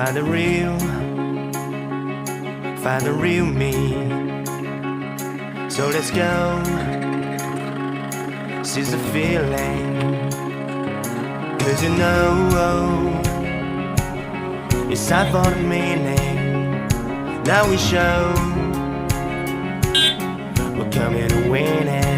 Find the real me. So let's go, seize the feeling. 'Cause you know it's time for the meaning. Now we show we're coming to win it.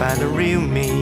Find the real me.